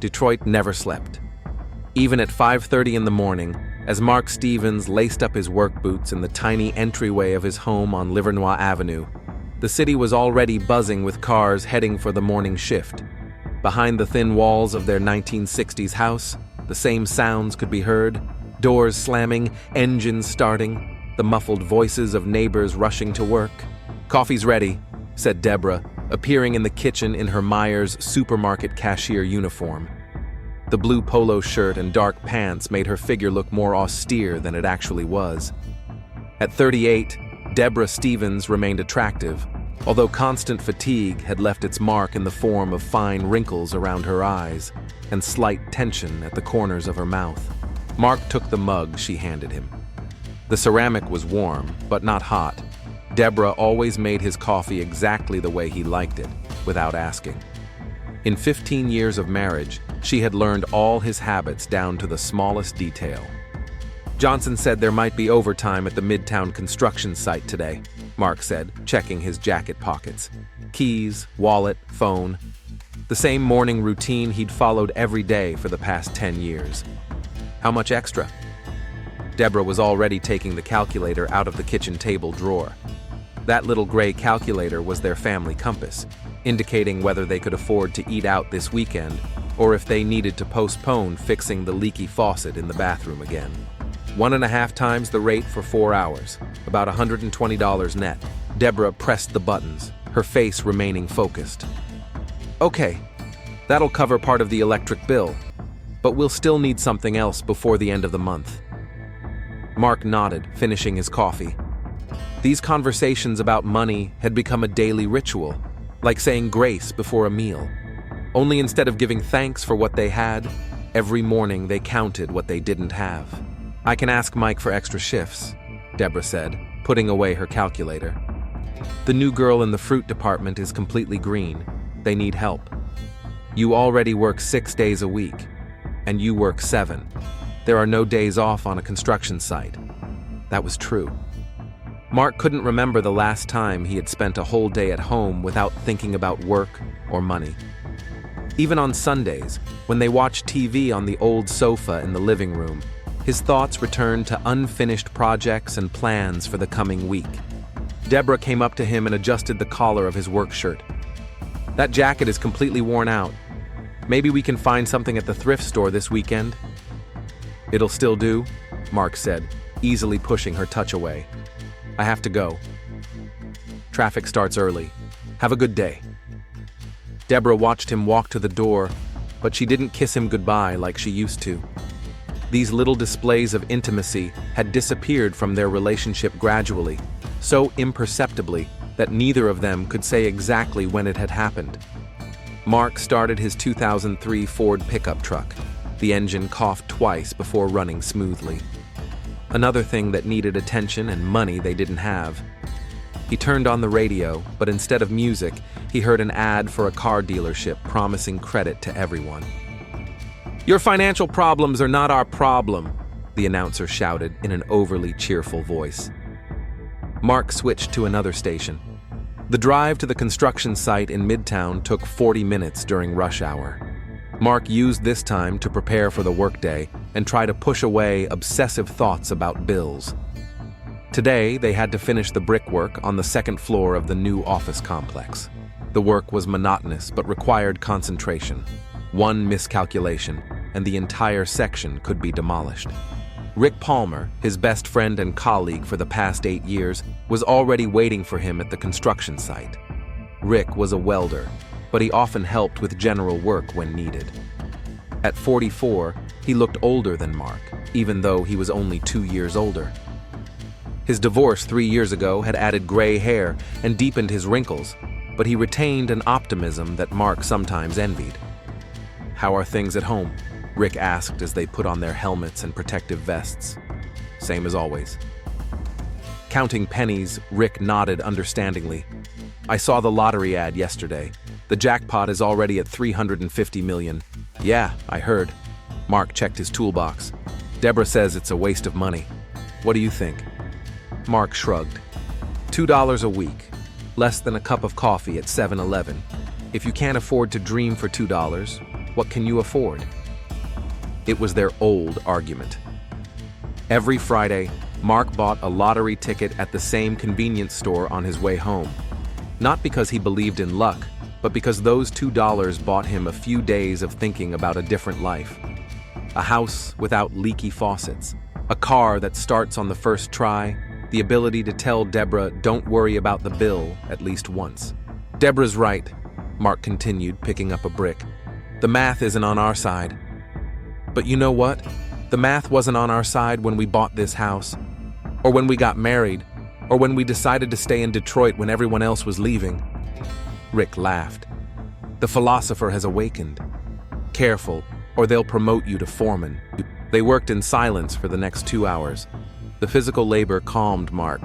Detroit never slept. Even at 5:30 in the morning, as Mark Stevens laced up his work boots in the tiny entryway of his home on Livernois Avenue, the city was already buzzing with cars heading for the morning shift. Behind the thin walls of their 1960s house, the same sounds could be heard: doors slamming, engines starting, the muffled voices of neighbors rushing to work. "Coffee's ready," said Deborah, appearing in the kitchen in her Myers supermarket cashier uniform. The blue polo shirt and dark pants made her figure look more austere than it actually was. At 38, Deborah Stevens remained attractive, although constant fatigue had left its mark in the form of fine wrinkles around her eyes and slight tension at the corners of her mouth. Mark took the mug she handed him. The ceramic was warm, but not hot. Deborah always made his coffee exactly the way he liked it, without asking. In 15 years of marriage, she had learned all his habits down to the smallest detail. "Johnson said there might be overtime at the Midtown construction site today," Mark said, checking his jacket pockets. Keys, wallet, phone. The same morning routine he'd followed every day for the past 10 years. "How much extra?" Deborah was already taking the calculator out of the kitchen table drawer. That little gray calculator was their family compass, indicating whether they could afford to eat out this weekend or if they needed to postpone fixing the leaky faucet in the bathroom again. 1.5 times the rate for 4 hours, about $120 net. Deborah pressed the buttons, her face remaining focused. "Okay, that'll cover part of the electric bill, but we'll still need something else before the end of the month." Mark nodded, finishing his coffee. These conversations about money had become a daily ritual, like saying grace before a meal. Only instead of giving thanks for what they had, every morning they counted what they didn't have. "I can ask Mike for extra shifts," Deborah said, putting away her calculator. "The new girl in the fruit department is completely green. They need help. You already work 6 days a week, and you work 7. There are no days off on a construction site." That was true. Mark couldn't remember the last time he had spent a whole day at home without thinking about work or money. Even on Sundays, when they watched TV on the old sofa in the living room, his thoughts returned to unfinished projects and plans for the coming week. Deborah came up to him and adjusted the collar of his work shirt. "That jacket is completely worn out. Maybe we can find something at the thrift store this weekend?" "It'll still do," Mark said, easily pushing her touch away. "I have to go. Traffic starts early. Have a good day." Deborah watched him walk to the door, but she didn't kiss him goodbye like she used to. These little displays of intimacy had disappeared from their relationship gradually, so imperceptibly that neither of them could say exactly when it had happened. Mark started his 2003 Ford pickup truck. The engine coughed twice before running smoothly. Another thing that needed attention and money they didn't have. He turned on the radio, but instead of music, he heard an ad for a car dealership promising credit to everyone. "Your financial problems are not our problem," the announcer shouted in an overly cheerful voice. Mark switched to another station. The drive to the construction site in Midtown took 40 minutes during rush hour. Mark used this time to prepare for the workday and try to push away obsessive thoughts about bills. Today, they had to finish the brickwork on the second floor of the new office complex. The work was monotonous but required concentration. One miscalculation, and the entire section could be demolished. Rick Palmer, his best friend and colleague for the past 8 years, was already waiting for him at the construction site. Rick was a welder, but he often helped with general work when needed. At 44, he looked older than Mark, even though he was only 2 years older. His divorce 3 years ago had added gray hair and deepened his wrinkles, but he retained an optimism that Mark sometimes envied. "How are things at home?" Rick asked as they put on their helmets and protective vests. "Same as always." Counting pennies, Rick nodded understandingly. "I saw the lottery ad yesterday. The jackpot is already at $350 million. "Yeah, I heard." Mark checked his toolbox. "Deborah says it's a waste of money. What do you think?" Mark shrugged. $2 a week, less than a cup of coffee at 7-Eleven. If you can't afford to dream for $2, What can you afford? It was their old argument. Every Friday, Mark bought a lottery ticket at the same convenience store on his way home. Not because he believed in luck, but because those $2 bought him a few days of thinking about a different life. A house without leaky faucets, a car that starts on the first try, the ability to tell Deborah, "Don't worry about the bill," at least once. "Deborah's right," Mark continued, picking up a brick. "The math isn't on our side." "But you know what? The math wasn't on our side when we bought this house, or when we got married, or when we decided to stay in Detroit when everyone else was leaving." Rick laughed. "The philosopher has awakened. Careful, or they'll promote you to foreman." They worked in silence for the next 2 hours. The physical labor calmed Mark.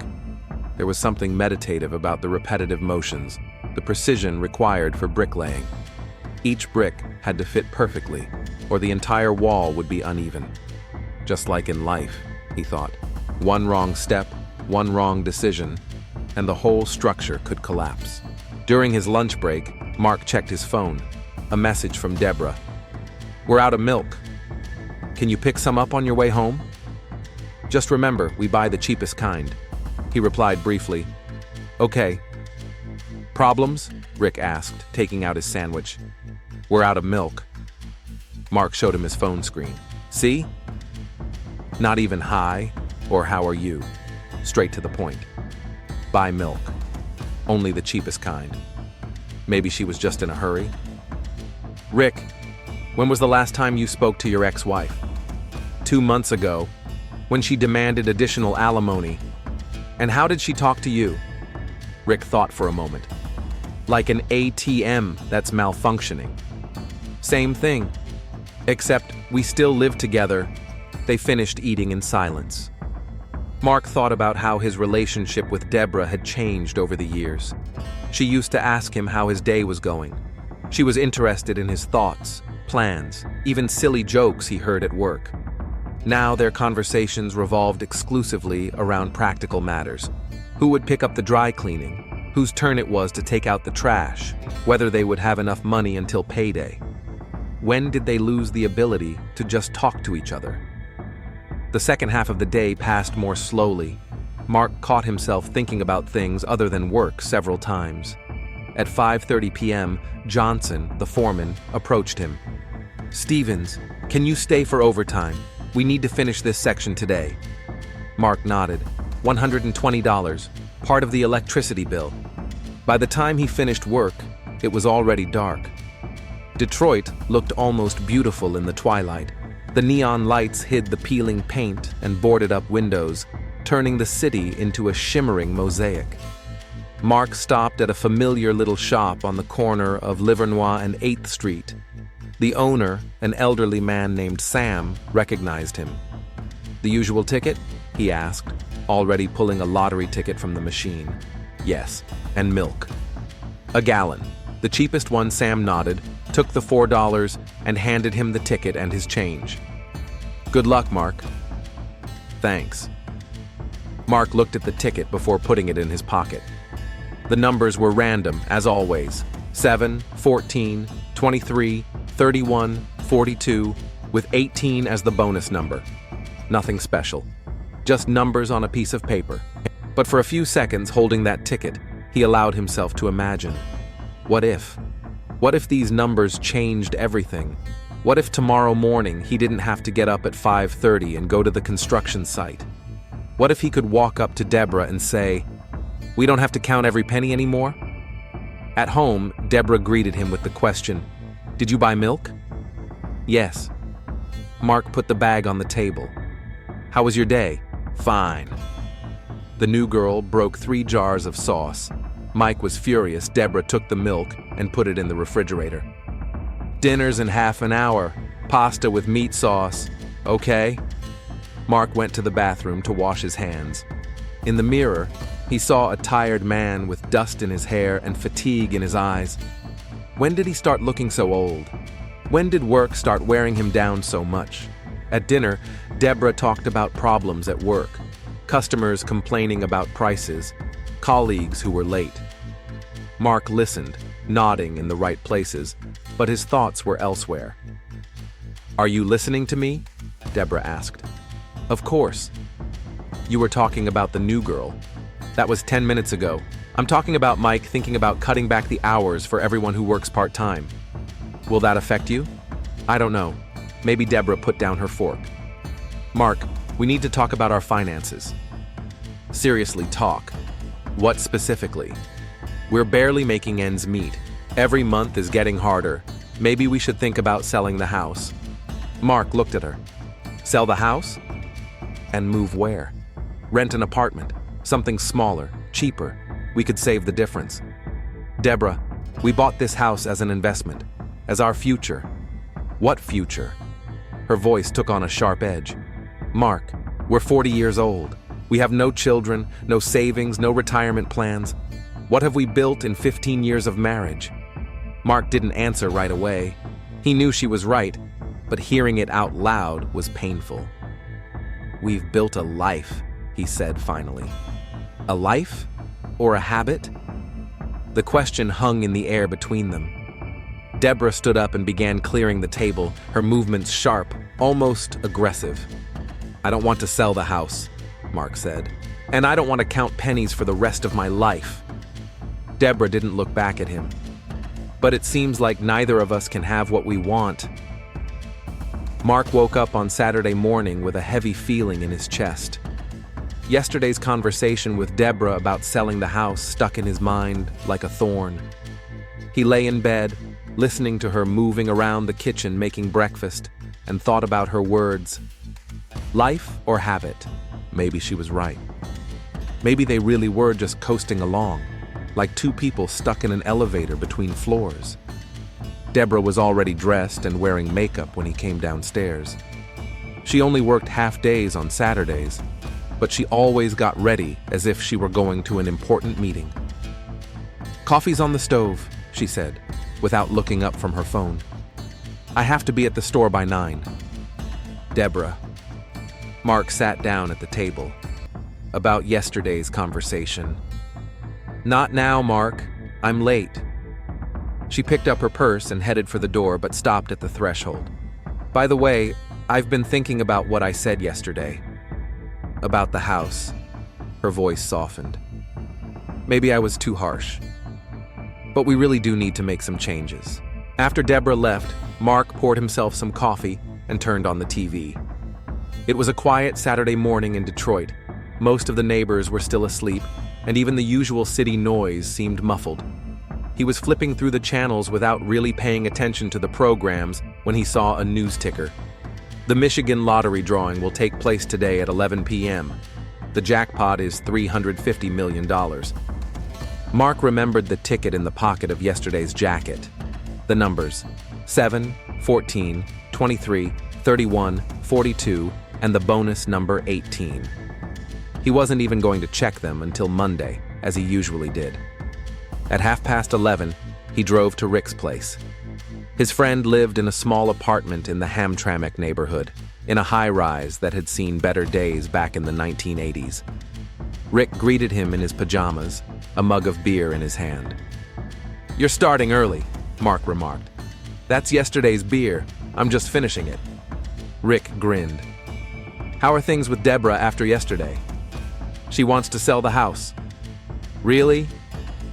There was something meditative about the repetitive motions, the precision required for bricklaying. Each brick had to fit perfectly, or the entire wall would be uneven. Just like in life, he thought. One wrong step, one wrong decision, and the whole structure could collapse. During his lunch break, Mark checked his phone. A message from Deborah. "We're out of milk. Can you pick some up on your way home?" "Just remember, we buy the cheapest kind," he replied briefly. "Okay." "Problems?" Rick asked, taking out his sandwich. "We're out of milk." Mark showed him his phone screen. "See? Not even hi or how are you. Straight to the point. Buy milk. Only the cheapest kind." Maybe she was just in a hurry. "Rick, when was the last time you spoke to your ex-wife?" 2 months ago, when she demanded additional alimony. "And how did she talk to you?" Rick thought for a moment. "Like an ATM that's malfunctioning." "Same thing. Except we still live together." They finished eating in silence. Mark thought about how his relationship with Deborah had changed over the years. She used to ask him how his day was going. She was interested in his thoughts, plans, even silly jokes he heard at work. Now their conversations revolved exclusively around practical matters. Who would pick up the dry cleaning? Whose turn it was to take out the trash? Whether they would have enough money until payday? When did they lose the ability to just talk to each other? The second half of the day passed more slowly. Mark caught himself thinking about things other than work several times. At 5:30 p.m., Johnson, the foreman, approached him. "Stevens, can you stay for overtime? We need to finish this section today." Mark nodded. $120, part of the electricity bill. By the time he finished work, it was already dark. Detroit looked almost beautiful in the twilight. The neon lights hid the peeling paint and boarded-up windows, turning the city into a shimmering mosaic. Mark stopped at a familiar little shop on the corner of Livernois and 8th Street. The owner, an elderly man named Sam, recognized him. "The usual ticket?" he asked, already pulling a lottery ticket from the machine. "Yes, and milk." "A gallon." The cheapest one. Sam nodded, took the $4, and handed him the ticket and his change. "Good luck, Mark." "Thanks." Mark looked at the ticket before putting it in his pocket. The numbers were random, as always. 7, 14, 23, 31, 42, with 18 as the bonus number. Nothing special. Just numbers on a piece of paper. But for a few seconds holding that ticket, he allowed himself to imagine. What if? What if these numbers changed everything? What if tomorrow morning he didn't have to get up at 5:30 and go to the construction site? What if he could walk up to Deborah and say, "We don't have to count every penny anymore"? At home, Deborah greeted him with the question, "Did you buy milk?" "Yes." Mark put the bag on the table. "How was your day?" "Fine." The new girl broke 3 jars of sauce. Mike was furious. Deborah took the milk and put it in the refrigerator. "Dinner's in half an hour. Pasta with meat sauce. Okay?" Mark went to the bathroom to wash his hands. In the mirror, he saw a tired man with dust in his hair and fatigue in his eyes. When did he start looking so old? When did work start wearing him down so much? At dinner, Deborah talked about problems at work, customers complaining about prices, colleagues who were late. Mark listened, nodding in the right places. but his thoughts were elsewhere. "Are you listening to me?" Deborah asked. "Of course." "You were talking about the new girl. That was 10 minutes ago. I'm talking about Mike thinking about cutting back the hours for everyone who works part-time. Will that affect you?" "I don't know." Maybe Deborah put down her fork. "Mark, we need to talk about our finances." "Seriously, talk. What specifically?" "We're barely making ends meet. Every month is getting harder. Maybe we should think about selling the house." Mark looked at her. "Sell the house? And move where?" "Rent an apartment. Something smaller, cheaper. We could save the difference." "Deborah, we bought this house as an investment, as our future." "What future?" Her voice took on a sharp edge. "Mark, we're 40 years old. We have no children, no savings, no retirement plans. What have we built in 15 years of marriage?" Mark didn't answer right away. He knew she was right, but hearing it out loud was painful. "We've built a life," he said finally. "A life? Or a habit?" The question hung in the air between them. Deborah stood up and began clearing the table, her movements sharp, almost aggressive. "I don't want to sell the house," Mark said. "And I don't want to count pennies for the rest of my life." Deborah didn't look back at him. "But it seems like neither of us can have what we want." Mark woke up on Saturday morning with a heavy feeling in his chest. Yesterday's conversation with Deborah about selling the house stuck in his mind like a thorn. He lay in bed, listening to her moving around the kitchen making breakfast, and thought about her words. Life or habit? Maybe she was right. Maybe they really were just coasting along, like two people stuck in an elevator between floors. Deborah was already dressed and wearing makeup when he came downstairs. She only worked half days on Saturdays, but she always got ready as if she were going to an important meeting. "Coffee's on the stove," she said, without looking up from her phone. "I have to be at the store by 9. "Deborah." Mark sat down at the table. "About yesterday's conversation." "Not now, Mark. I'm late." She picked up her purse and headed for the door, but stopped at the threshold. "By the way, I've been thinking about what I said yesterday. About the house." Her voice softened. "Maybe I was too harsh. But we really do need to make some changes." After Deborah left, Mark poured himself some coffee and turned on the TV. It was a quiet Saturday morning in Detroit. Most of the neighbors were still asleep, and even the usual city noise seemed muffled. He was flipping through the channels without really paying attention to the programs when he saw a news ticker. The Michigan lottery drawing will take place today at 11 p.m. The jackpot is $350 million. Mark remembered the ticket in the pocket of yesterday's jacket. The numbers: 7, 14, 23, 31, 42, and the bonus number 18. He wasn't even going to check them until Monday, as he usually did. At 11:30, he drove to Rick's place. His friend lived in a small apartment in the Hamtramck neighborhood, in a high-rise that had seen better days back in the 1980s. Rick greeted him in his pajamas, a mug of beer in his hand. "You're starting early," Mark remarked. "That's yesterday's beer. I'm just finishing it." Rick grinned. "How are things with Deborah after yesterday?" "She wants to sell the house." "Really?"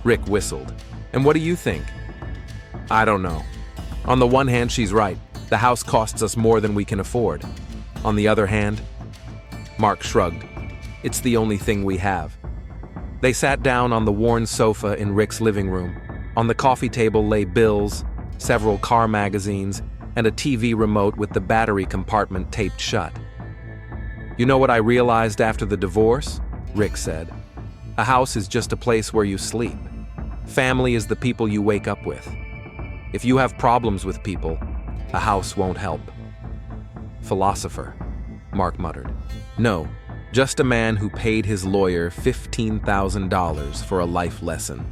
Rick whistled. "And what do you think?" "I don't know. On the one hand, she's right. The house costs us more than we can afford. On the other hand," Mark shrugged, "it's the only thing we have." They sat down on the worn sofa in Rick's living room. On the coffee table lay bills, several car magazines, and a TV remote with the battery compartment taped shut. "You know what I realized after the divorce?" Rick said. "A house is just a place where you sleep. Family is the people you wake up with. If you have problems with people, a house won't help." "Philosopher," Mark muttered. "No, just a man who paid his lawyer $15,000 for a life lesson."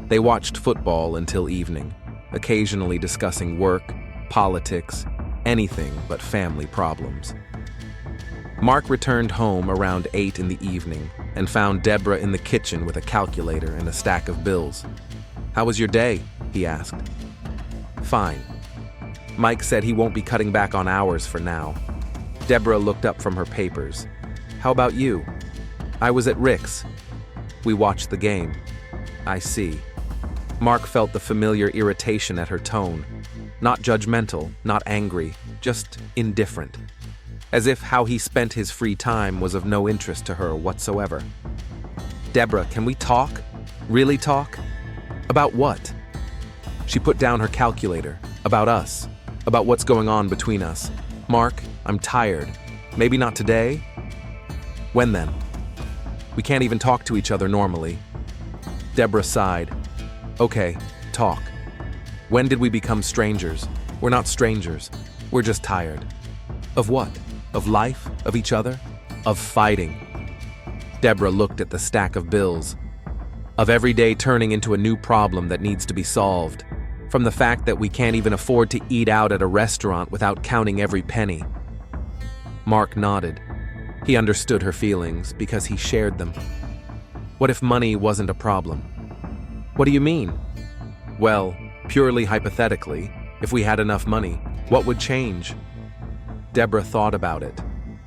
They watched football until evening, occasionally discussing work, politics, anything but family problems. Mark returned home around 8 in the evening and found Deborah in the kitchen with a calculator and a stack of bills. "How was your day?" he asked. Fine. Mike said he won't be cutting back on hours for now. Deborah looked up from her papers. How about you? I was at Rick's. We watched the game. I see. Mark felt the familiar irritation at her tone. Not judgmental, not angry, just indifferent. As if how he spent his free time was of no interest to her whatsoever. Deborah, can we talk? Really talk? About what? She put down her calculator. About us. About what's going on between us. Mark, I'm tired. Maybe not today? When then? We can't even talk to each other normally. Deborah sighed. Okay, talk. When did we become strangers? We're not strangers. We're just tired. Of what? Of life? Of each other? Of fighting. Deborah looked at the stack of bills. Of every day turning into a new problem that needs to be solved. From the fact that we can't even afford to eat out at a restaurant without counting every penny. Mark nodded. He understood her feelings because he shared them. What if money wasn't a problem? What do you mean? Well, purely hypothetically, if we had enough money, what would change? Deborah thought about it.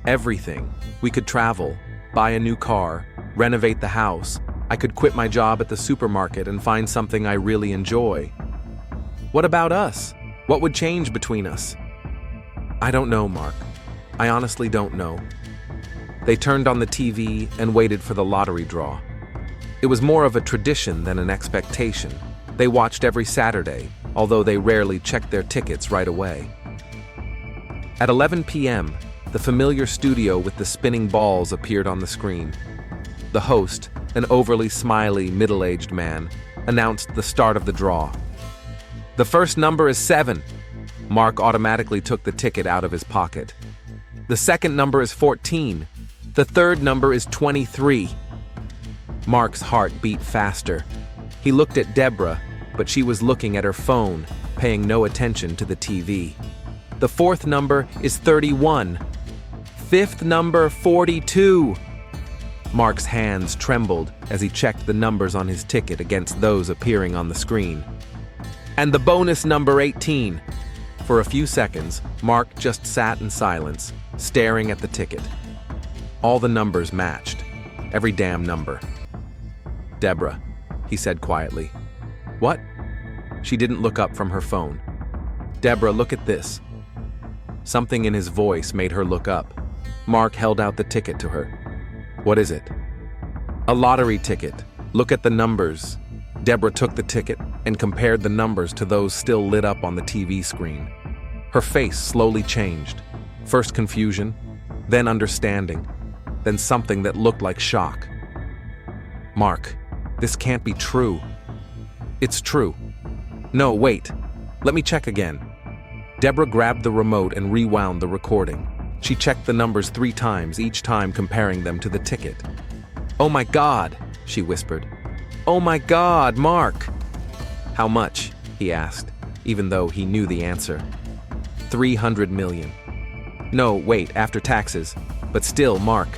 Everything. We could travel, buy a new car, renovate the house. I could quit my job at the supermarket and find something I really enjoy. What about us? What would change between us? I don't know, Mark. I honestly don't know. They turned on the TV and waited for the lottery draw. It was more of a tradition than an expectation. They watched every Saturday, although they rarely checked their tickets right away. At 11 p.m., the familiar studio with the spinning balls appeared on the screen. The host, an overly smiley, middle-aged man, announced the start of the draw. The first number is 7. Mark automatically took the ticket out of his pocket. The second number is 14. The third number is 23. Mark's heart beat faster. He looked at Deborah, but she was looking at her phone, paying no attention to the TV. The fourth number is 31. Fifth number, 42. Mark's hands trembled as he checked the numbers on his ticket against those appearing on the screen. And the bonus number 18. For a few seconds, Mark just sat in silence, staring at the ticket. All the numbers matched. Every damn number. Deborah, he said quietly. What? She didn't look up from her phone. Deborah, look at this. Something in his voice made her look up. Mark held out the ticket to her. What is it? A lottery ticket. Look at the numbers. Deborah took the ticket and compared the numbers to those still lit up on the TV screen. Her face slowly changed. First confusion, then understanding, then something that looked like shock. Mark, this can't be true. It's true. No, wait. Let me check again. Deborah grabbed the remote and rewound the recording. She checked the numbers 3 times, each time comparing them to the ticket. Oh my God, she whispered. Oh my God, Mark! How much? He asked, even though he knew the answer. 300 million. No, wait, after taxes. But still, Mark,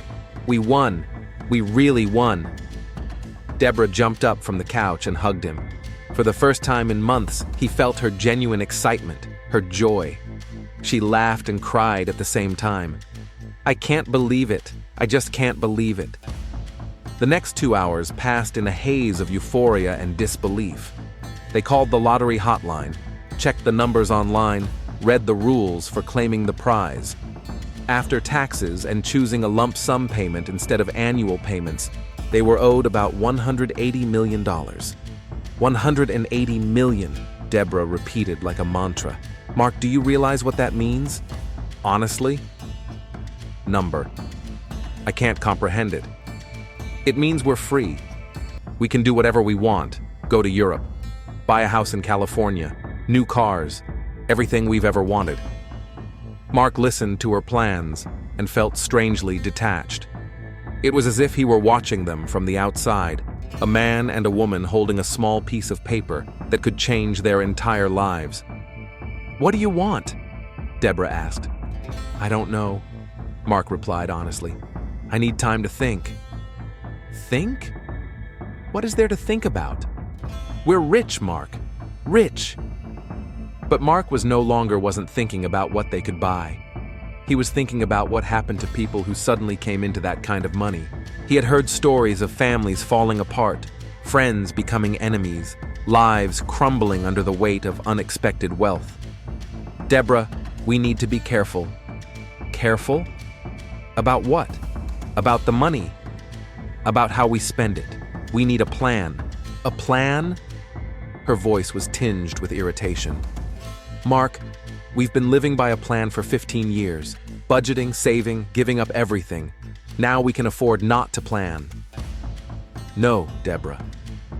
we won. We really won. Deborah jumped up from the couch and hugged him. For the first time in months, he felt her genuine excitement, her joy. She laughed and cried at the same time. I can't believe it. I just can't believe it. The next 2 hours passed in a haze of euphoria and disbelief. They called the lottery hotline, checked the numbers online, read the rules for claiming the prize. After taxes and choosing a lump sum payment instead of annual payments, they were owed about $180 million. 180 million, Deborah repeated like a mantra. Mark, do you realize what that means? Honestly? Number. I can't comprehend it. It means we're free. We can do whatever we want, go to Europe, buy a house in California, new cars, everything we've ever wanted. Mark listened to her plans and felt strangely detached. It was as if he were watching them from the outside, a man and a woman holding a small piece of paper that could change their entire lives. What do you want? Deborah asked. I don't know, Mark replied honestly. I need time to think. Think? What is there to think about? We're rich, Mark. Rich. But Mark wasn't thinking about what they could buy. He was thinking about what happened to people who suddenly came into that kind of money. He had heard stories of families falling apart, friends becoming enemies, lives crumbling under the weight of unexpected wealth. Deborah, we need to be careful. Careful? About what? About the money. About how we spend it. We need a plan. A plan? Her voice was tinged with irritation. Mark, we've been living by a plan for 15 years. Budgeting, saving, giving up everything. Now we can afford not to plan. No, Deborah.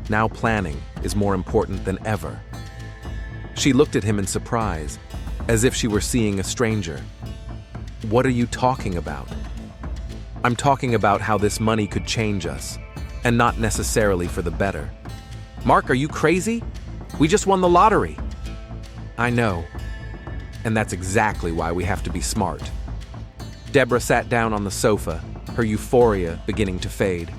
Now planning is more important than ever. She looked at him in surprise, as if she were seeing a stranger. What are you talking about? I'm talking about how this money could change us, and not necessarily for the better. Mark, are you crazy? We just won the lottery. I know, and that's exactly why we have to be smart. Deborah sat down on the sofa, her euphoria beginning to fade.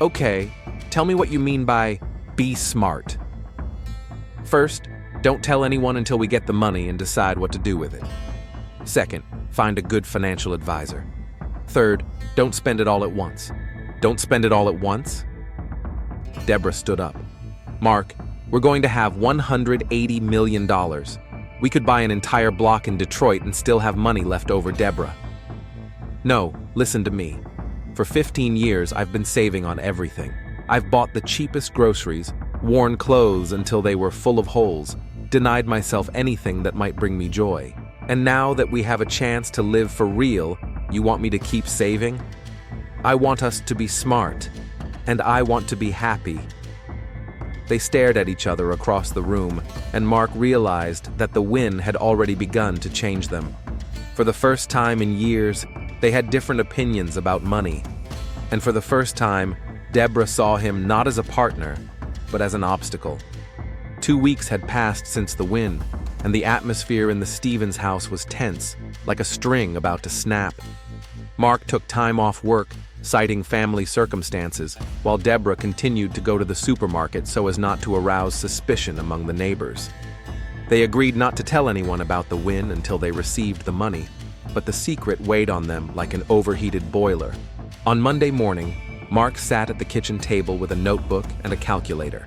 Okay, tell me what you mean by be smart. First, don't tell anyone until we get the money and decide what to do with it. Second, find a good financial advisor. Third, don't spend it all at once. Don't spend it all at once? Deborah stood up. Mark, we're going to have $180 million. We could buy an entire block in Detroit and still have money left over, Deborah. No, listen to me. For 15 years, I've been saving on everything. I've bought the cheapest groceries, worn clothes until they were full of holes, denied myself anything that might bring me joy. And now that we have a chance to live for real, you want me to keep saving? I want us to be smart, and I want to be happy. They stared at each other across the room, and Mark realized that the win had already begun to change them. For the first time in years, they had different opinions about money. And for the first time, Deborah saw him not as a partner, but as an obstacle. 2 weeks had passed since the win, and the atmosphere in the Stevens house was tense, like a string about to snap. Mark took time off work, citing family circumstances, while Deborah continued to go to the supermarket so as not to arouse suspicion among the neighbors. They agreed not to tell anyone about the win until they received the money, but the secret weighed on them like an overheated boiler. On Monday morning, Mark sat at the kitchen table with a notebook and a calculator.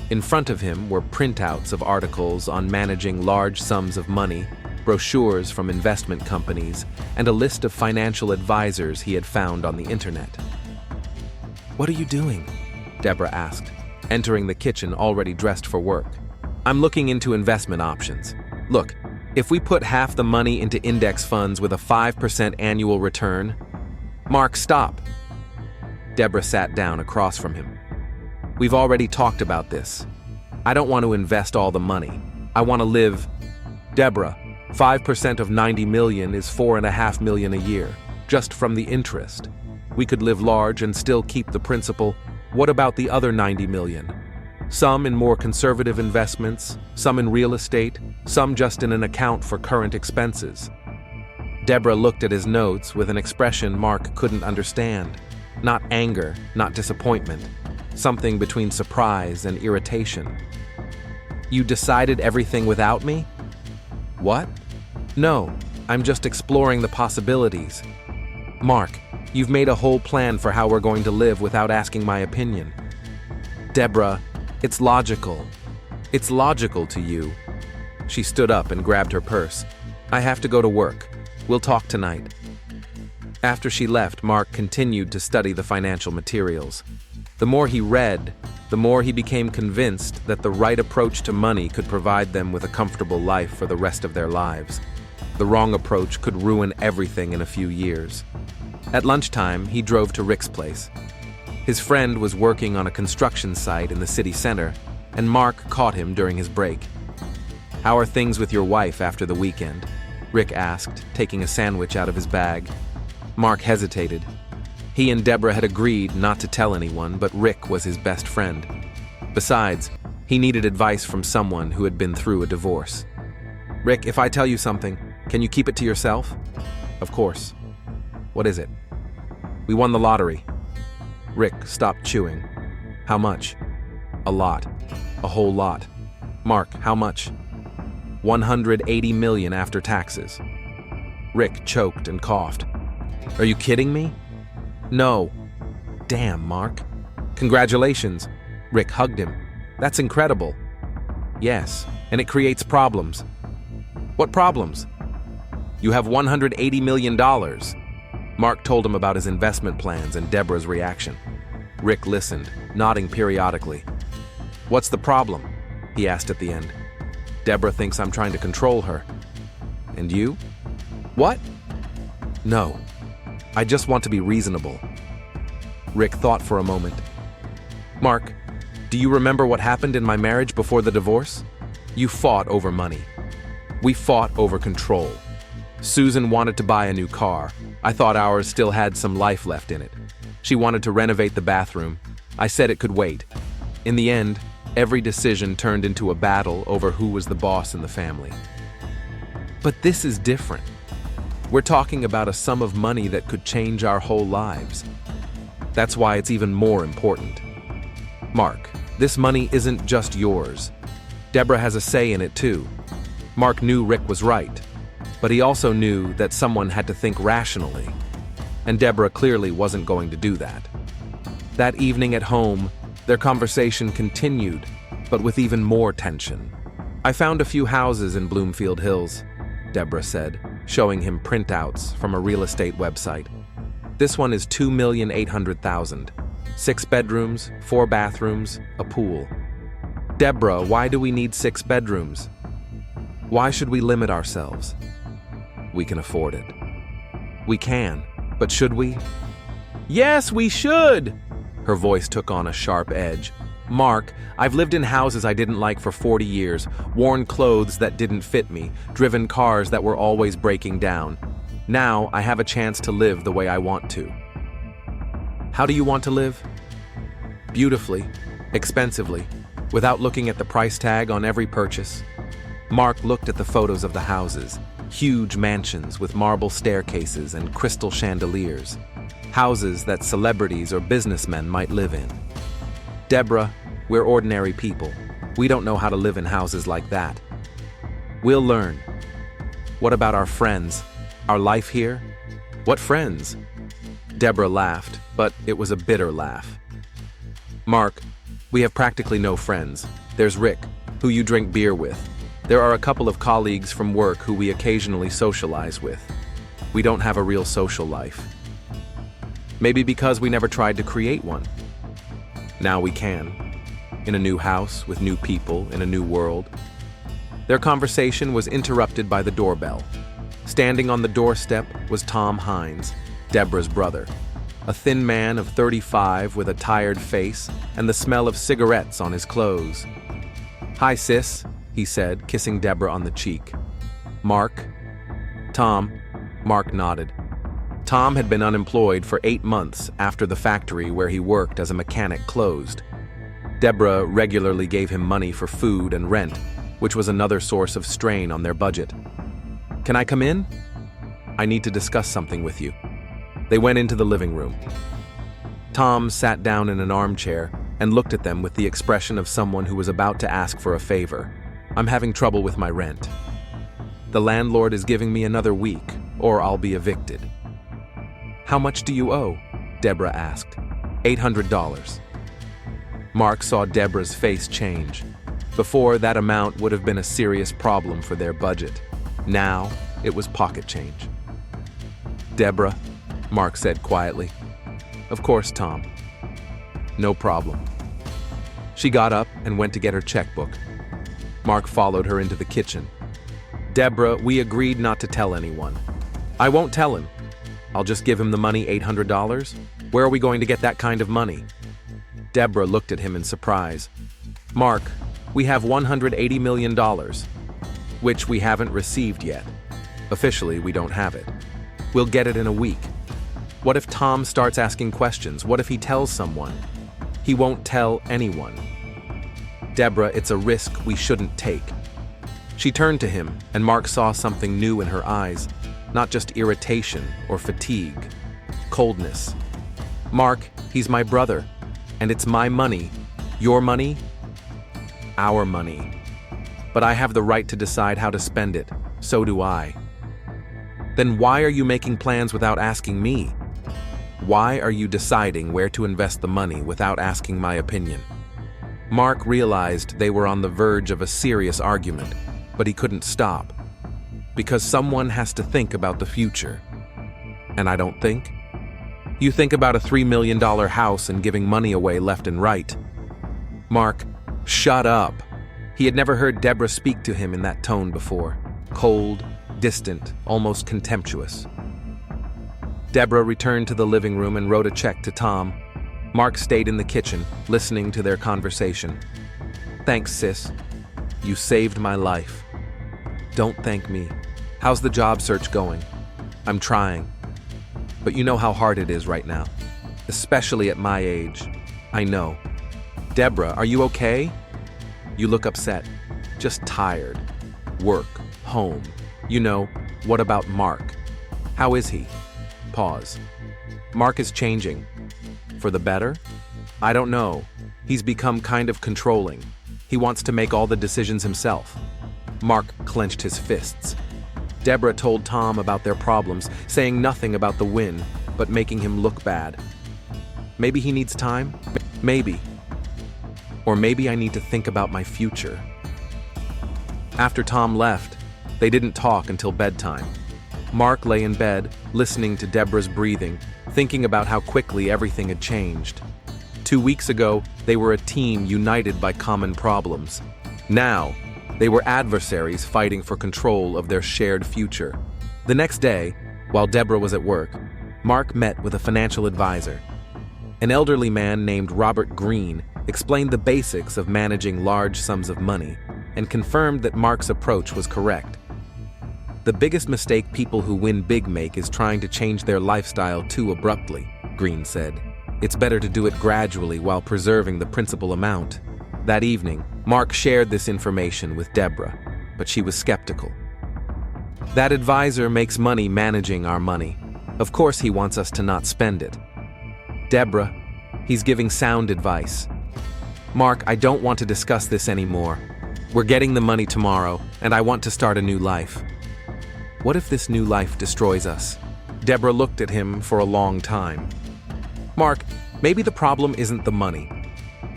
In front of him were printouts of articles on managing large sums of money, brochures from investment companies, and a list of financial advisors he had found on the internet. "What are you doing?" Deborah asked, entering the kitchen already dressed for work. "I'm looking into investment options. Look, if we put half the money into index funds with a 5% annual return..." "Mark, stop." Deborah sat down across from him. "We've already talked about this. I don't want to invest all the money. I want to live..." "Deborah, 5% of 90 million is $4.5 million a year, just from the interest. We could live large and still keep the principal. What about the other 90 million? Some in more conservative investments, some in real estate, some just in an account for current expenses." Deborah looked at his notes with an expression Mark couldn't understand. Not anger, not disappointment. Something between surprise and irritation. "You decided everything without me?" "What?" "No, I'm just exploring the possibilities." "Mark, you've made a whole plan for how we're going to live without asking my opinion." "Deborah, it's logical. It's logical to you." She stood up and grabbed her purse. "I have to go to work. We'll talk tonight." After she left, Mark continued to study the financial materials. The more he read, the more he became convinced that the right approach to money could provide them with a comfortable life for the rest of their lives. The wrong approach could ruin everything in a few years. At lunchtime, he drove to Rick's place. His friend was working on a construction site in the city center, and Mark caught him during his break. "How are things with your wife after the weekend?" Rick asked, taking a sandwich out of his bag. Mark hesitated. He and Deborah had agreed not to tell anyone, but Rick was his best friend. Besides, he needed advice from someone who had been through a divorce. "Rick, if I tell you something, can you keep it to yourself?" "Of course." "What is it?" "We won the lottery." Rick stopped chewing. "How much?" "A lot. A whole lot." "Mark, how much?" $180 million after taxes. Rick choked and coughed. Are you kidding me? No. Damn, Mark. Congratulations. Rick hugged him. That's incredible. Yes, and it creates problems. What problems? You have $180 million. Mark told him about his investment plans and Deborah's reaction. Rick listened, nodding periodically. What's the problem? He asked at the end. Deborah thinks I'm trying to control her. And you? What? No. I just want to be reasonable. Rick thought for a moment. Mark, do you remember what happened in my marriage before the divorce? You fought over money. We fought over control. Susan wanted to buy a new car. I thought ours still had some life left in it. She wanted to renovate the bathroom. I said it could wait. In the end, every decision turned into a battle over who was the boss in the family. But this is different. We're talking about a sum of money that could change our whole lives. That's why it's even more important. Mark, this money isn't just yours. Deborah has a say in it too. Mark knew Rick was right, but he also knew that someone had to think rationally, and Deborah clearly wasn't going to do that. That evening at home, their conversation continued, but with even more tension. I found a few houses in Bloomfield Hills, Deborah said, showing him printouts from a real estate website. This one is $2,800,000. 6 bedrooms, 4 bathrooms, a pool. Deborah, why do we need 6 bedrooms? Why should we limit ourselves? We can afford it. We can, but should we? Yes, we should! Her voice took on a sharp edge. Mark, I've lived in houses I didn't like for 40 years, worn clothes that didn't fit me, driven cars that were always breaking down. Now I have a chance to live the way I want to. How do you want to live? Beautifully, expensively, without looking at the price tag on every purchase. Mark looked at the photos of the houses, huge mansions with marble staircases and crystal chandeliers, houses that celebrities or businessmen might live in. Deborah, we're ordinary people. We don't know how to live in houses like that. We'll learn. What about our friends? Our life here? What friends? Deborah laughed, but it was a bitter laugh. Mark, we have practically no friends. There's Rick, who you drink beer with. There are a couple of colleagues from work who we occasionally socialize with. We don't have a real social life. Maybe because we never tried to create one. Now we can. In a new house, with new people, in a new world. Their conversation was interrupted by the doorbell. Standing on the doorstep was Tom Hines, Deborah's brother, a thin man of 35 with a tired face and the smell of cigarettes on his clothes. Hi, sis, he said, kissing Deborah on the cheek. Mark? Tom. Mark nodded. Tom had been unemployed for 8 months after the factory where he worked as a mechanic closed. Deborah regularly gave him money for food and rent, which was another source of strain on their budget. Can I come in? I need to discuss something with you. They went into the living room. Tom sat down in an armchair and looked at them with the expression of someone who was about to ask for a favor. I'm having trouble with my rent. The landlord is giving me another week, or I'll be evicted. How much do you owe? Deborah asked. $800. Mark saw Deborah's face change. Before, that amount would have been a serious problem for their budget. Now, it was pocket change. Deborah, Mark said quietly. Of course, Tom. No problem. She got up and went to get her checkbook. Mark followed her into the kitchen. Deborah, we agreed not to tell anyone. I won't tell him. I'll just give him the money, $800. Where are we going to get that kind of money? Deborah looked at him in surprise. Mark, we have $180 million, which we haven't received yet. Officially, we don't have it. We'll get it in a week. What if Tom starts asking questions? What if he tells someone? He won't tell anyone. Deborah, it's a risk we shouldn't take. She turned to him, and Mark saw something new in her eyes, not just irritation or fatigue, coldness. Mark, he's my brother, and it's my money. Your money? Our money. But I have the right to decide how to spend it. So do I. Then why are you making plans without asking me? Why are you deciding where to invest the money without asking my opinion? Mark realized they were on the verge of a serious argument, but he couldn't stop. Because someone has to think about the future. And I don't think? You think about a $3 million house and giving money away left and right. Mark, shut up. He had never heard Deborah speak to him in that tone before. Cold, distant, almost contemptuous. Deborah returned to the living room and wrote a check to Tom. Mark stayed in the kitchen, listening to their conversation. Thanks, sis. You saved my life. Don't thank me. How's the job search going? I'm trying. But you know how hard it is right now. Especially at my age. I know. Deborah, are you okay? You look upset. Just tired. Work. Home. You know, what about Mark? How is he? Pause. Mark is changing. For the better? I don't know. He's become kind of controlling. He wants to make all the decisions himself. Mark clenched his fists. Deborah told Tom about their problems, saying nothing about the win, but making him look bad. Maybe he needs time? Maybe. Or maybe I need to think about my future. After Tom left, they didn't talk until bedtime. Mark lay in bed, listening to Deborah's breathing, thinking about how quickly everything had changed. 2 weeks ago, they were a team united by common problems. Now, they were adversaries fighting for control of their shared future. The next day, while Deborah was at work, Mark met with a financial advisor. An elderly man named Robert Green explained the basics of managing large sums of money and confirmed that Mark's approach was correct. The biggest mistake people who win big make is trying to change their lifestyle too abruptly, Green said. It's better to do it gradually while preserving the principal amount. That evening, Mark shared this information with Deborah, but she was skeptical. That advisor makes money managing our money. Of course he wants us to not spend it. Deborah, he's giving sound advice. Mark, I don't want to discuss this anymore. We're getting the money tomorrow, and I want to start a new life. What if this new life destroys us? Deborah looked at him for a long time. Mark, maybe the problem isn't the money.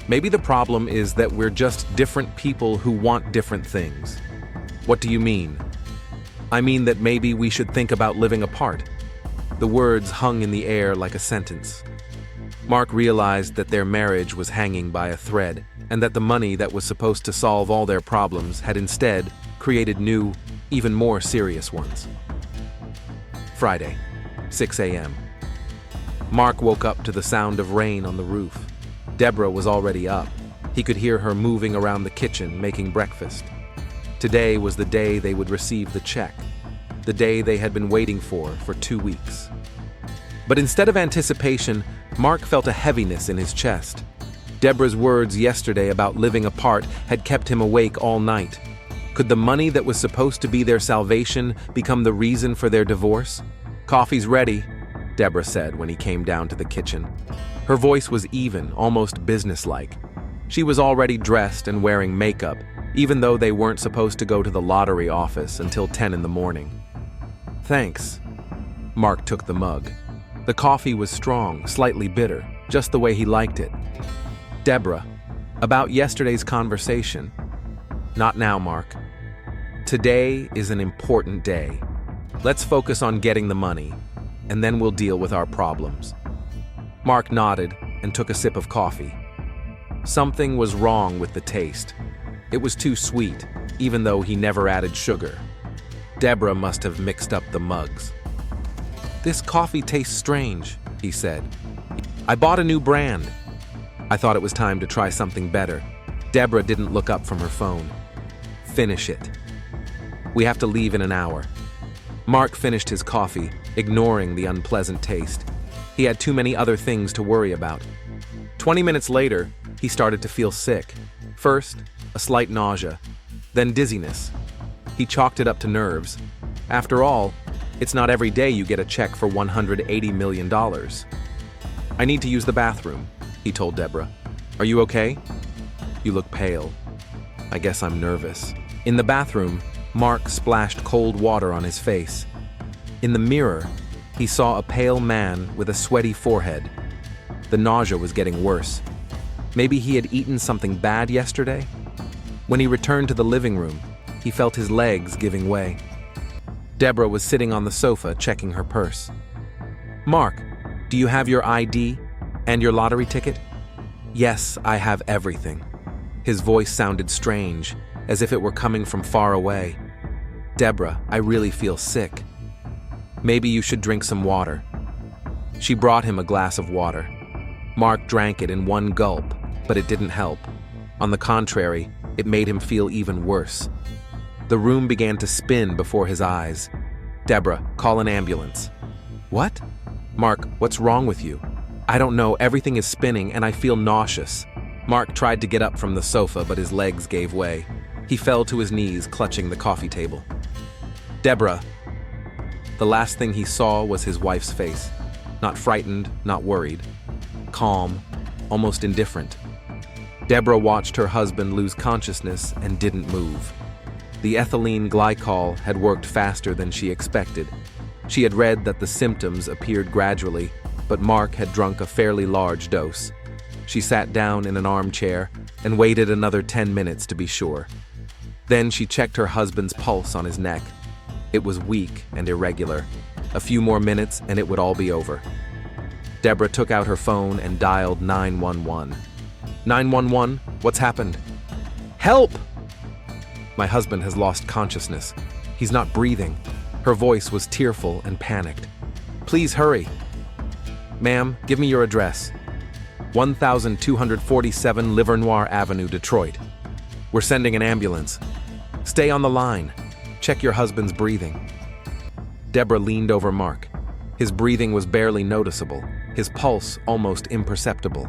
Maybe the problem is that we're just different people who want different things. What do you mean? I mean that maybe we should think about living apart. The words hung in the air like a sentence. Mark realized that their marriage was hanging by a thread, and that the money that was supposed to solve all their problems had instead created new, even more serious ones. Friday, 6 a.m. Mark woke up to the sound of rain on the roof. Deborah was already up. He could hear her moving around the kitchen, making breakfast. Today was the day they would receive the check, the day they had been waiting for 2 weeks. But instead of anticipation, Mark felt a heaviness in his chest. Deborah's words yesterday about living apart had kept him awake all night. Could the money that was supposed to be their salvation become the reason for their divorce? Coffee's ready, Deborah said when he came down to the kitchen. Her voice was even, almost businesslike. She was already dressed and wearing makeup, even though they weren't supposed to go to the lottery office until 10 in the morning. Thanks. Mark took the mug. The coffee was strong, slightly bitter, just the way he liked it. Deborah, about yesterday's conversation. Not now, Mark. Today is an important day. Let's focus on getting the money, and then we'll deal with our problems. Mark nodded and took a sip of coffee. Something was wrong with the taste. It was too sweet, even though he never added sugar. Deborah must have mixed up the mugs. This coffee tastes strange, he said. I bought a new brand. I thought it was time to try something better. Deborah didn't look up from her phone. Finish it. We have to leave in an hour. Mark finished his coffee, ignoring the unpleasant taste. He had too many other things to worry about. 20 minutes later, he started to feel sick. First, a slight nausea, then dizziness. He chalked it up to nerves. After all, it's not every day you get a check for $180 million. I need to use the bathroom, he told Deborah. Are you okay? You look pale. I guess I'm nervous. In the bathroom, Mark splashed cold water on his face. In the mirror, he saw a pale man with a sweaty forehead. The nausea was getting worse. Maybe he had eaten something bad yesterday? When he returned to the living room, he felt his legs giving way. Deborah was sitting on the sofa checking her purse. "Mark, do you have your ID and your lottery ticket?" "Yes, I have everything." His voice sounded strange, as if it were coming from far away. "Deborah, I really feel sick. Maybe you should drink some water." She brought him a glass of water. Mark drank it in one gulp, but it didn't help. On the contrary, it made him feel even worse. The room began to spin before his eyes. "Deborah, call an ambulance." "What?" "Mark, what's wrong with you?" "I don't know, everything is spinning and I feel nauseous." Mark tried to get up from the sofa, but his legs gave way. He fell to his knees, clutching the coffee table. "Deborah." The last thing he saw was his wife's face. Not frightened, not worried. Calm, almost indifferent. Deborah watched her husband lose consciousness and didn't move. The ethylene glycol had worked faster than she expected. She had read that the symptoms appeared gradually, but Mark had drunk a fairly large dose. She sat down in an armchair and waited another 10 minutes to be sure. Then she checked her husband's pulse on his neck. It was weak and irregular. A few more minutes and it would all be over. Deborah took out her phone and dialed 911. 911, what's happened? "Help!" "My husband has lost consciousness. He's not breathing." Her voice was tearful and panicked. "Please hurry." "Ma'am, give me your address." 1247 Livernois Avenue, Detroit. "We're sending an ambulance." "Stay on the line. Check your husband's breathing." Deborah leaned over Mark. His breathing was barely noticeable, his pulse almost imperceptible.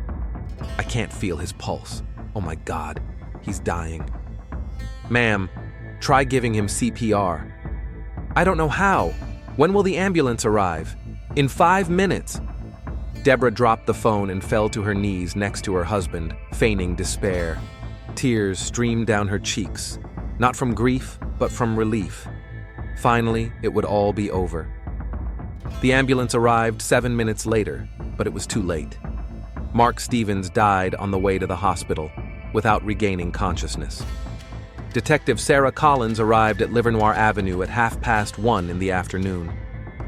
"I can't feel his pulse. Oh my God, he's dying." "Ma'am, try giving him CPR." "I don't know how. When will the ambulance arrive?" "In 5 minutes." Deborah dropped the phone and fell to her knees next to her husband, feigning despair. Tears streamed down her cheeks, not from grief, but from relief. Finally, it would all be over. The ambulance arrived 7 minutes later, but it was too late. Mark Stevens died on the way to the hospital, without regaining consciousness. Detective Sarah Collins arrived at Livernois Avenue at 1:30 in the afternoon.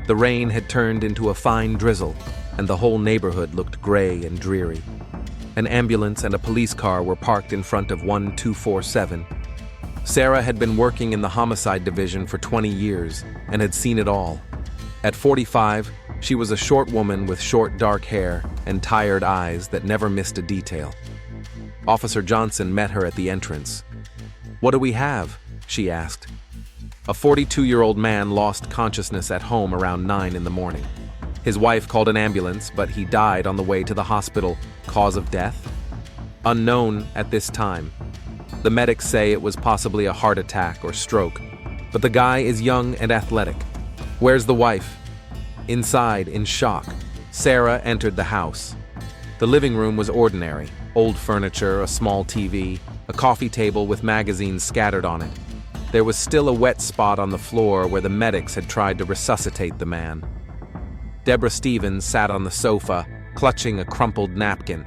The rain had turned into a fine drizzle, and the whole neighborhood looked gray and dreary. An ambulance and a police car were parked in front of 1247. Sarah had been working in the homicide division for 20 years and had seen it all. At 45, she was a short woman with short dark hair and tired eyes that never missed a detail. Officer Johnson met her at the entrance. "What do we have?" she asked. A 42-year-old man lost consciousness at home around 9 in the morning. His wife called an ambulance, but he died on the way to the hospital. Cause of death? Unknown at this time. The medics say it was possibly a heart attack or stroke, but the guy is young and athletic. "Where's the wife?" Inside, in shock, Sarah entered the house. The living room was ordinary. Old furniture, a small TV, a coffee table with magazines scattered on it. There was still a wet spot on the floor where the medics had tried to resuscitate the man. Deborah Stevens sat on the sofa, clutching a crumpled napkin.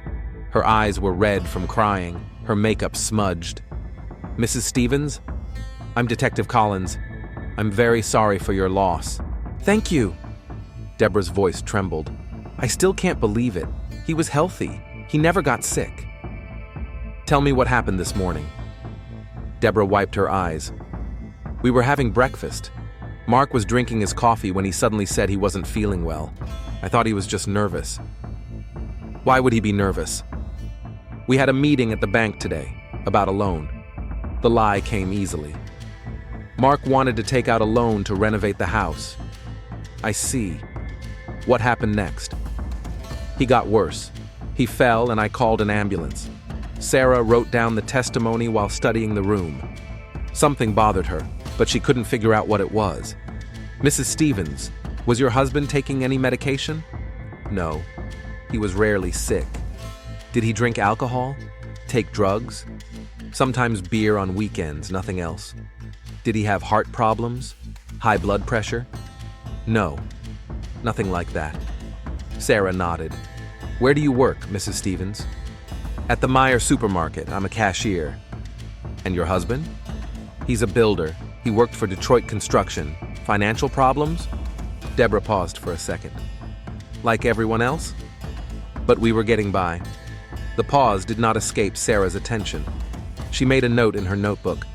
Her eyes were red from crying, her makeup smudged. "Mrs. Stevens? I'm Detective Collins. I'm very sorry for your loss." "Thank you." Deborah's voice trembled. "I still can't believe it. He was healthy. He never got sick." "Tell me what happened this morning." Deborah wiped her eyes. "We were having breakfast. Mark was drinking his coffee when he suddenly said he wasn't feeling well. I thought he was just nervous." "Why would he be nervous?" "We had a meeting at the bank today, about a loan." The lie came easily. "Mark wanted to take out a loan to renovate the house." "I see. What happened next?" "He got worse. He fell and I called an ambulance." Sarah wrote down the testimony while studying the room. Something bothered her, but she couldn't figure out what it was. "Mrs. Stevens, was your husband taking any medication?" "No. He was rarely sick." "Did he drink alcohol? Take drugs?" Sometimes beer on weekends, nothing else. Did he have heart problems? High blood pressure? No, nothing like that. Sarah nodded. Where do you work, Mrs. Stevens? At the Meyer supermarket. I'm a cashier. And your husband? He's a builder. He worked for Detroit Construction. Financial problems? Deborah paused for a second. Like everyone else? But we were getting by. The pause did not escape Sarah's attention. She made a note in her notebook.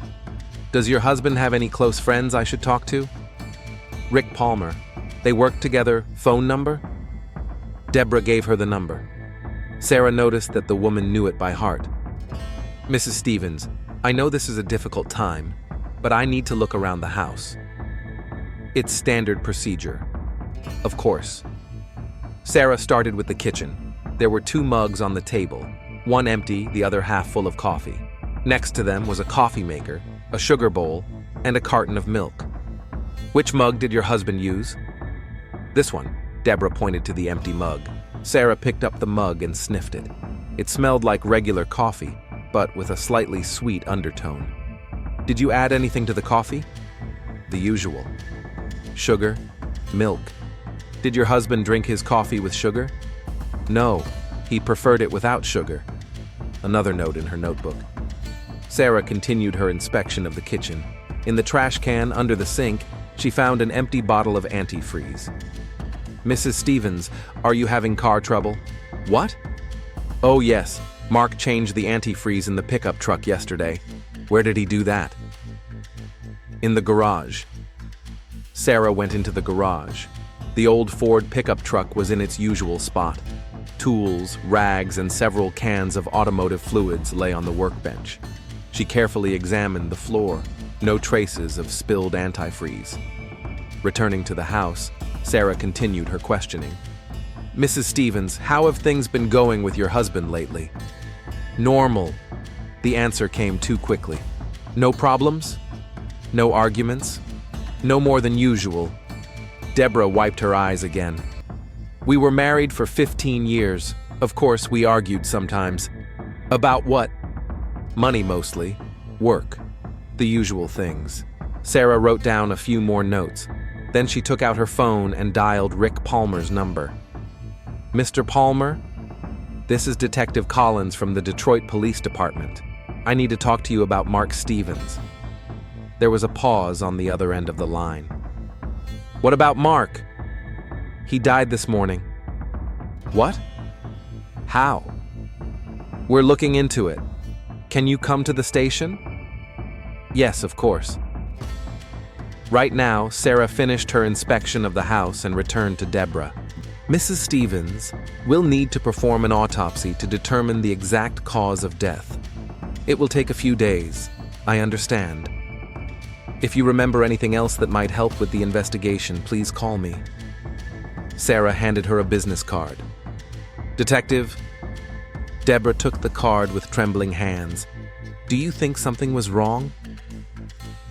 Does your husband have any close friends I should talk to? Rick Palmer. They worked together. Phone number? Deborah gave her the number. Sarah noticed that the woman knew it by heart. Mrs. Stevens, I know this is a difficult time, but I need to look around the house. It's standard procedure. Of course. Sarah started with the kitchen. There were 2 mugs on the table, one empty, the other half full of coffee. Next to them was a coffee maker, a sugar bowl, and a carton of milk. Which mug did your husband use? This one. Deborah pointed to the empty mug. Sarah picked up the mug and sniffed it. It smelled like regular coffee, but with a slightly sweet undertone. Did you add anything to the coffee? The usual. Sugar, milk. Did your husband drink his coffee with sugar? No, he preferred it without sugar. Another note in her notebook. Sarah continued her inspection of the kitchen. In the trash can under the sink, she found an empty bottle of antifreeze. Mrs. Stevens, are you having car trouble? What? Oh yes, Mark changed the antifreeze in the pickup truck yesterday. Where did he do that? In the garage. Sarah went into the garage. The old Ford pickup truck was in its usual spot. Tools, rags, and several cans of automotive fluids lay on the workbench. She carefully examined the floor. No traces of spilled antifreeze. Returning to the house, Sarah continued her questioning. Mrs. Stevens, how have things been going with your husband lately? Normal. The answer came too quickly. No problems? No arguments? No more than usual. Deborah wiped her eyes again. We were married for 15 years. Of course, we argued sometimes. About what? Money mostly. Work. The usual things. Sarah wrote down a few more notes. Then she took out her phone and dialed Rick Palmer's number. Mr. Palmer? This is Detective Collins from the Detroit Police Department. I need to talk to you about Mark Stevens. There was a pause on the other end of the line. What about Mark? He died this morning. What? How? We're looking into it. Can you come to the station? Yes, of course. Right now, Sarah finished her inspection of the house and returned to Deborah. Mrs. Stevens, we'll need to perform an autopsy to determine the exact cause of death. It will take a few days. I understand. If you remember anything else that might help with the investigation, please call me. Sarah handed her a business card. Detective. Deborah took the card with trembling hands. Do you think something was wrong?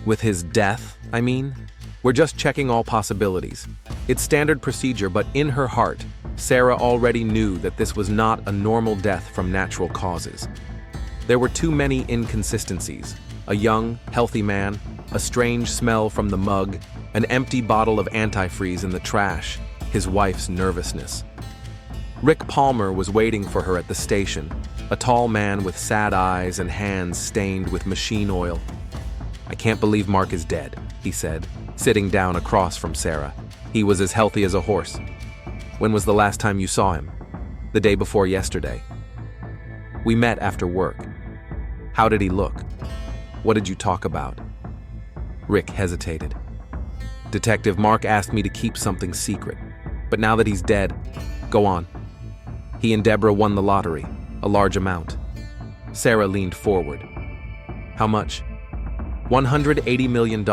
With his death, I mean? We're just checking all possibilities. It's standard procedure, but in her heart, Sarah already knew that this was not a normal death from natural causes. There were too many inconsistencies. A young, healthy man, a strange smell from the mug, an empty bottle of antifreeze in the trash, his wife's nervousness. Rick Palmer was waiting for her at the station, a tall man with sad eyes and hands stained with machine oil. I can't believe Mark is dead, he said, sitting down across from Sarah. He was as healthy as a horse. When was the last time you saw him? The day before yesterday. We met after work. How did he look? What did you talk about? Rick hesitated. Detective, Mark asked me to keep something secret, but now that he's dead, go on. He and Deborah won the lottery, a large amount. Sarah leaned forward. How much? $180 million.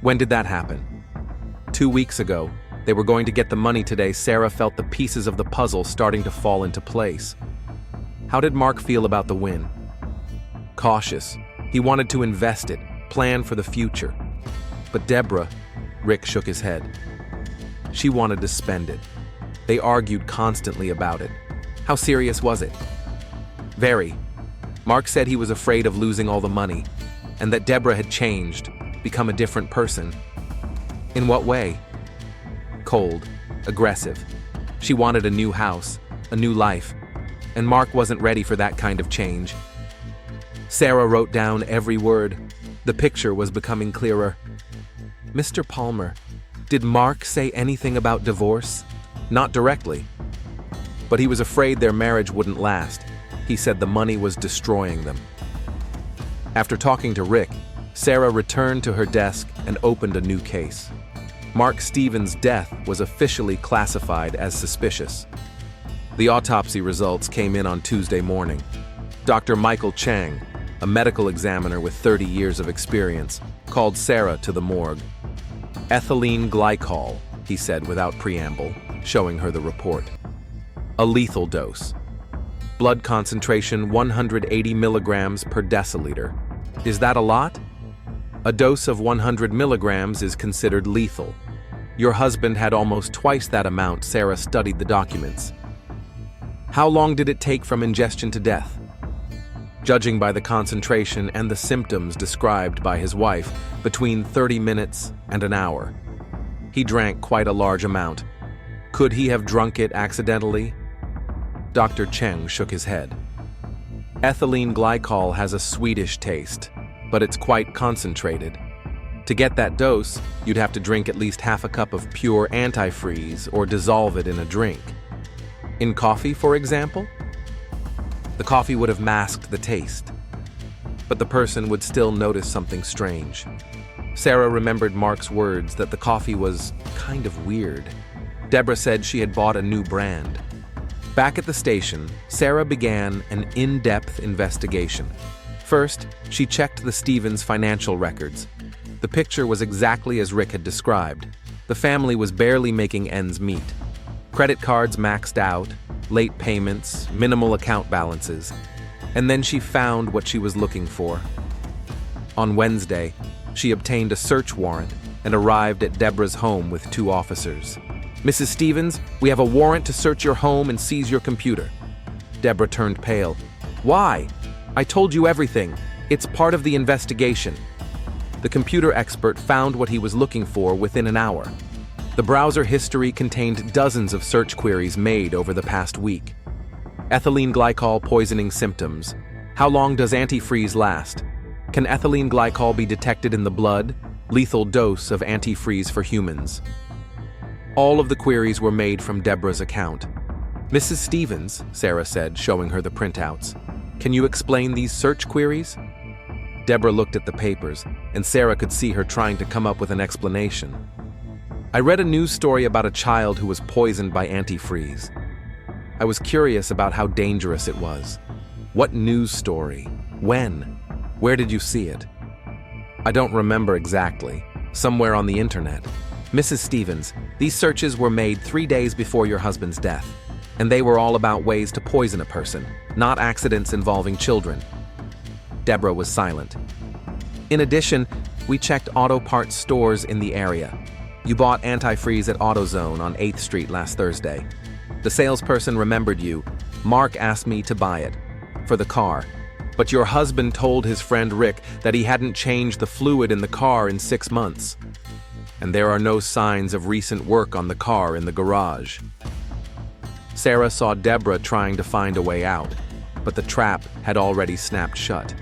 When did that happen? 2 weeks ago. They were going to get the money today. Sarah felt the pieces of the puzzle starting to fall into place. How did Mark feel about the win? Cautious. He wanted to invest it, plan for the future. But Deborah, Rick shook his head. She wanted to spend it. They argued constantly about it. How serious was it? Very. Mark said he was afraid of losing all the money, and that Deborah had changed, become a different person. In what way? Cold, aggressive. She wanted a new house, a new life, and Mark wasn't ready for that kind of change. Sarah wrote down every word. The picture was becoming clearer. Mr. Palmer, did Mark say anything about divorce? Not directly. But he was afraid their marriage wouldn't last. He said the money was destroying them. After talking to Rick, Sarah returned to her desk and opened a new case. Mark Stevens' death was officially classified as suspicious. The autopsy results came in on Tuesday morning. Dr. Michael Chang, a medical examiner with 30 years of experience, called Sarah to the morgue. Ethylene glycol, he said without preamble, showing her the report. A lethal dose. Blood concentration 180 milligrams per deciliter. Is that a lot? A dose of 100 milligrams is considered lethal. Your husband had almost twice that amount. Sarah studied the documents. How long did it take from ingestion to death? Judging by the concentration and the symptoms described by his wife, between 30 minutes and an hour. He drank quite a large amount. Could he have drunk it accidentally? Dr. Cheng shook his head. Ethylene glycol has a sweetish taste, but it's quite concentrated. To get that dose, you'd have to drink at least half a cup of pure antifreeze or dissolve it in a drink. In coffee, for example? The coffee would have masked the taste, but the person would still notice something strange. Sarah remembered Mark's words that the coffee was kind of weird. Deborah said she had bought a new brand. Back at the station, Sarah began an in-depth investigation. First, she checked the Stevens financial records. The picture was exactly as Rick had described. The family was barely making ends meet. Credit cards maxed out, late payments, minimal account balances. And then she found what she was looking for. On Wednesday, she obtained a search warrant and arrived at Deborah's home with 2 officers. Mrs. Stevens, we have a warrant to search your home and seize your computer. Deborah turned pale. Why? I told you everything. It's part of the investigation. The computer expert found what he was looking for within an hour. The browser history contained dozens of search queries made over the past week. Ethylene glycol poisoning symptoms. How long does antifreeze last? Can ethylene glycol be detected in the blood? Lethal dose of antifreeze for humans. All of the queries were made from Deborah's account. Mrs. Stevens, Sarah said, showing her the printouts. Can you explain these search queries? Deborah looked at the papers, and Sarah could see her trying to come up with an explanation. I read a news story about a child who was poisoned by antifreeze. I was curious about how dangerous it was. What news story? When? Where did you see it? I don't remember exactly. Somewhere on the internet. Mrs. Stevens, these searches were made 3 days before your husband's death, and they were all about ways to poison a person, not accidents involving children. Deborah was silent. In addition, we checked auto parts stores in the area. You bought antifreeze at AutoZone on 8th Street last Thursday. The salesperson remembered you. Mark asked me to buy it for the car, but your husband told his friend Rick that he hadn't changed the fluid in the car in 6 months. And there are no signs of recent work on the car in the garage. Sarah saw Deborah trying to find a way out, but the trap had already snapped shut.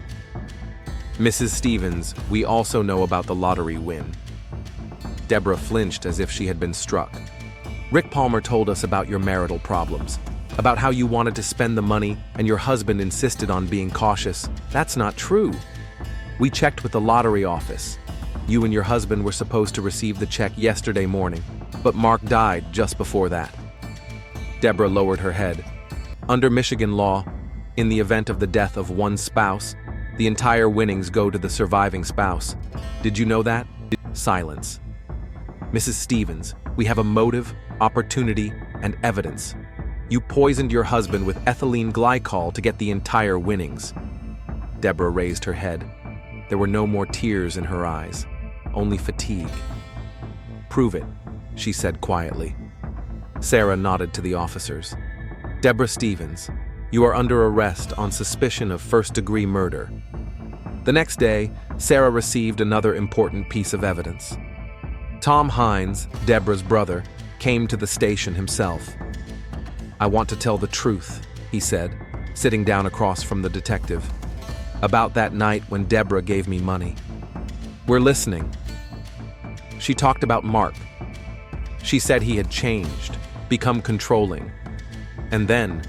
Mrs. Stevens, we also know about the lottery win. Deborah flinched as if she had been struck. Rick Palmer told us about your marital problems, about how you wanted to spend the money and your husband insisted on being cautious. That's not true. We checked with the lottery office. You and your husband were supposed to receive the check yesterday morning, but Mark died just before that. Deborah lowered her head. Under Michigan law, in the event of the death of one spouse, the entire winnings go to the surviving spouse. Did you know that? Silence. Mrs. Stevens, we have a motive, opportunity, and evidence. You poisoned your husband with ethylene glycol to get the entire winnings. Deborah raised her head. There were no more tears in her eyes, only fatigue. Prove it, she said quietly. Sarah nodded to the officers. Deborah Stevens, You are under arrest on suspicion of first-degree murder." The next day, Sarah received another important piece of evidence. Tom Hines, Deborah's brother, came to the station himself. "I want to tell the truth," he said, sitting down across from the detective, "about that night when Deborah gave me money." "We're listening." "She talked about Mark. She said he had changed, become controlling. And then,"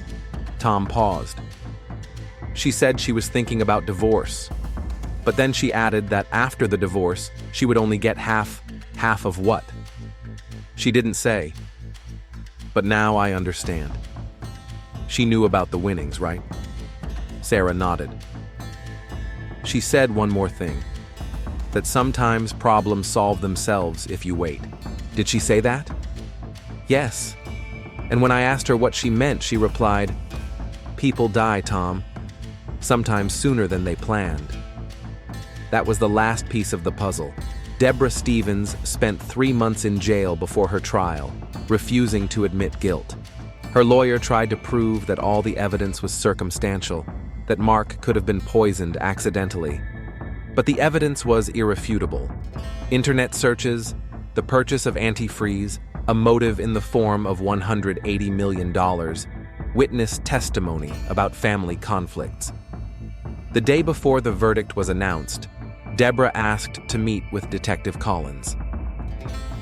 Tom paused, "she said she was thinking about divorce. But then she added that after the divorce, she would only get half of what? She didn't say. But now I understand. She knew about the winnings, right?" Sarah nodded. "She said one more thing, that sometimes problems solve themselves if you wait." "Did she say that?" "Yes. And when I asked her what she meant, she replied, 'People die, Tom, sometimes sooner than they planned.'" That was the last piece of the puzzle. Deborah Stevens spent 3 months in jail before her trial, refusing to admit guilt. Her lawyer tried to prove that all the evidence was circumstantial, that Mark could have been poisoned accidentally. But the evidence was irrefutable. Internet searches, the purchase of antifreeze, a motive in the form of $180 million, witness testimony about family conflicts. The day before the verdict was announced, Deborah asked to meet with Detective Collins.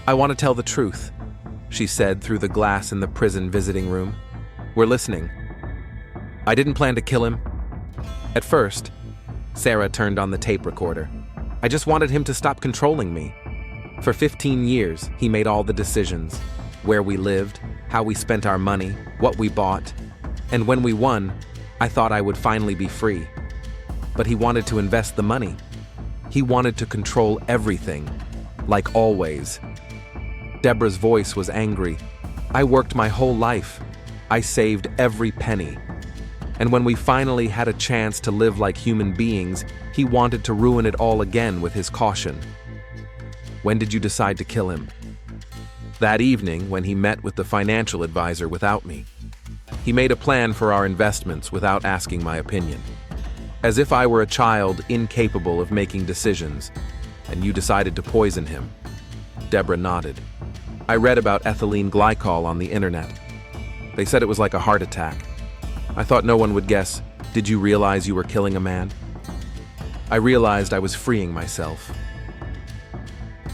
"I want to tell the truth," she said through the glass in the prison visiting room. "We're listening." "I didn't plan to kill him. At first," Sarah turned on the tape recorder, "I just wanted him to stop controlling me. For 15 years, he made all the decisions. Where we lived, how we spent our money, what we bought. And when we won, I thought I would finally be free. But he wanted to invest the money. He wanted to control everything, like always." Deborah's voice was angry. "I worked my whole life. I saved every penny. And when we finally had a chance to live like human beings, he wanted to ruin it all again with his caution." "When did you decide to kill him?" "That evening when he met with the financial advisor without me. He made a plan for our investments without asking my opinion. As if I were a child incapable of making decisions, and you decided to poison him." Deborah nodded. "I read about ethylene glycol on the internet. They said it was like a heart attack. I thought no one would guess, 'Did you realize you were killing a man?' I realized I was freeing myself."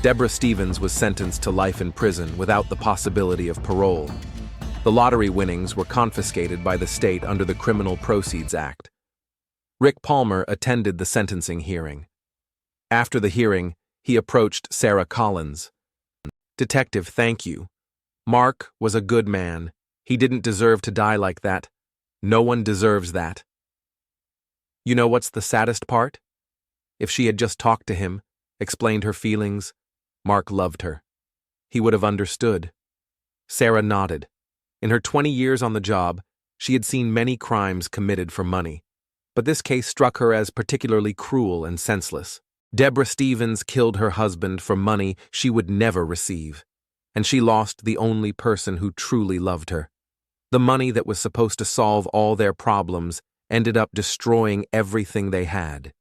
Deborah Stevens was sentenced to life in prison without the possibility of parole. The lottery winnings were confiscated by the state under the Criminal Proceeds Act. Rick Palmer attended the sentencing hearing. After the hearing, he approached Sarah Collins. "Detective, thank you. Mark was a good man. He didn't deserve to die like that. No one deserves that." "You know what's the saddest part? If she had just talked to him, explained her feelings, Mark loved her. He would have understood." Sarah nodded. In her 20 years on the job, she had seen many crimes committed for money. But this case struck her as particularly cruel and senseless. Deborah Stevens killed her husband for money she would never receive, and she lost the only person who truly loved her. The money that was supposed to solve all their problems ended up destroying everything they had.